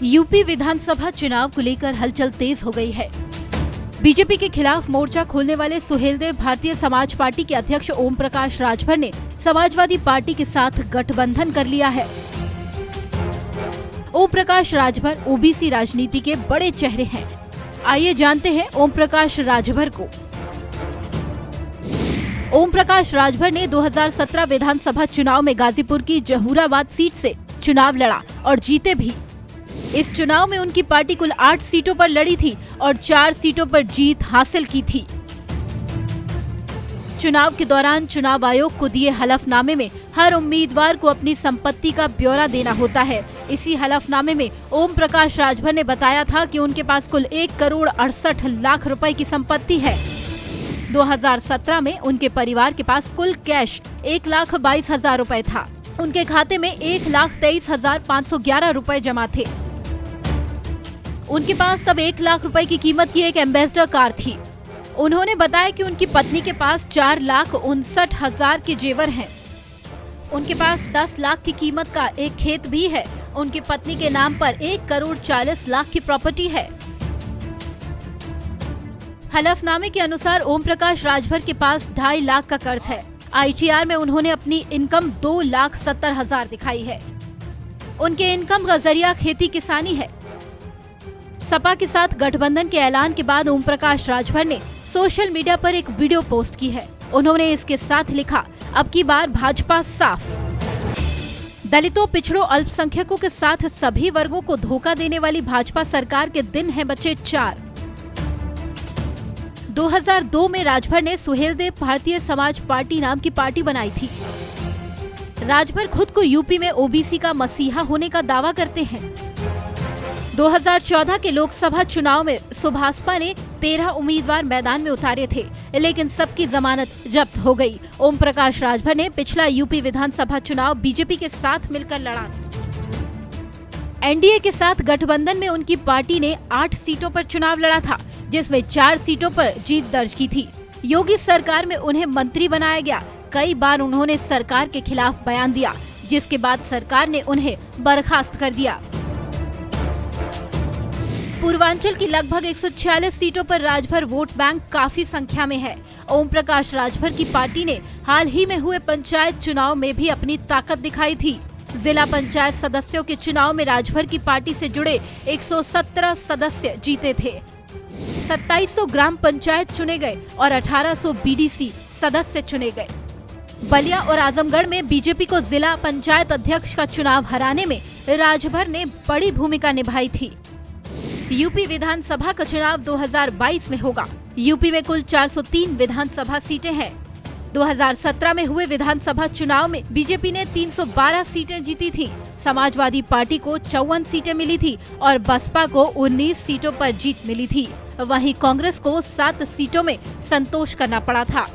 UP विधानसभा चुनाव को लेकर हलचल तेज हो गई है। बीजेपी के खिलाफ मोर्चा खोलने वाले सुहेलदेव भारतीय समाज पार्टी के अध्यक्ष ओम प्रकाश राजभर ने समाजवादी पार्टी के साथ गठबंधन कर लिया है। ओम प्रकाश राजभर ओबीसी राजनीति के बड़े चेहरे हैं। आइए जानते हैं ओम प्रकाश राजभर को। ओम प्रकाश राजभर ने 2017 विधानसभा चुनाव में गाजीपुर की जहूराबाद सीट से चुनाव लड़ा और जीते भी। इस चुनाव में उनकी पार्टी कुल 8 सीटों पर लड़ी थी और 4 सीटों पर जीत हासिल की थी। चुनाव के दौरान चुनाव आयोग को दिए हलफनामे में हर उम्मीदवार को अपनी संपत्ति का ब्यौरा देना होता है। इसी हलफनामे में ओम प्रकाश राजभर ने बताया था कि उनके पास कुल 1,68,00,000 रुपए की संपत्ति है। 2017 में उनके परिवार के पास कुल कैश 1,22,000 रुपए था। उनके खाते में 1,23,511 रुपए जमा थे। उनके पास तब 1 लाख रुपए की कीमत की एक एम्बेसडर कार थी। उन्होंने बताया कि उनकी पत्नी के पास 4,59,000 के जेवर हैं। उनके पास 10 लाख की कीमत का एक खेत भी है। उनकी पत्नी के नाम पर 1,40,00,000 की प्रॉपर्टी है। हलफनामे के अनुसार ओम प्रकाश राजभर के पास 2.5 लाख का कर्ज है। ITR में उन्होंने अपनी इनकम 2,70,000 दिखाई है। उनके इनकम का जरिया खेती किसानी है। सपा के साथ गठबंधन के ऐलान के बाद ओम प्रकाश राजभर ने सोशल मीडिया पर एक वीडियो पोस्ट की है। उन्होंने इसके साथ लिखा, अब की बार भाजपा साफ। दलितों, पिछड़ों, अल्पसंख्यकों के साथ सभी वर्गों को धोखा देने वाली भाजपा सरकार के दिन हैं बचे 4। 2002 में राजभर ने सुहेलदेव भारतीय समाज पार्टी नाम की पार्टी बनाई थी। राजभर खुद को यूपी में ओबीसी का मसीहा होने का दावा करते हैं। 2014 के लोकसभा चुनाव में सुभाषपा ने 13 उम्मीदवार मैदान में उतारे थे, लेकिन सबकी जमानत जब्त हो गई। ओम प्रकाश राजभर ने पिछला यूपी विधानसभा चुनाव बीजेपी के साथ मिलकर लड़ा। एनडीए के साथ गठबंधन में उनकी पार्टी ने 8 सीटों पर चुनाव लड़ा था, जिसमें 4 सीटों पर जीत दर्ज की थी। योगी सरकार में उन्हें मंत्री बनाया गया। कई बार उन्होंने सरकार के खिलाफ बयान दिया, जिसके बाद सरकार ने उन्हें बर्खास्त कर दिया। पूर्वांचल की लगभग 146 सीटों पर राजभर वोट बैंक काफी संख्या में है। ओम प्रकाश राजभर की पार्टी ने हाल ही में हुए पंचायत चुनाव में भी अपनी ताकत दिखाई थी। जिला पंचायत सदस्यों के चुनाव में राजभर की पार्टी से जुड़े 117 सदस्य जीते थे। 2700 ग्राम पंचायत चुने गए और 1800 बीडीसी सदस्य चुने गए। बलिया और आजमगढ़ में बीजेपी को जिला पंचायत अध्यक्ष का चुनाव हराने में राजभर ने बड़ी भूमिका निभाई थी। यूपी विधानसभा का चुनाव 2022 में होगा। यूपी में कुल 403 विधानसभा सीटें हैं। 2017 में हुए विधानसभा चुनाव में बीजेपी ने 312 सीटें जीती थी। समाजवादी पार्टी को 54 सीटें मिली थी और बसपा को 19 सीटों पर जीत मिली थी। वहीं कांग्रेस को 7 सीटों में संतोष करना पड़ा था।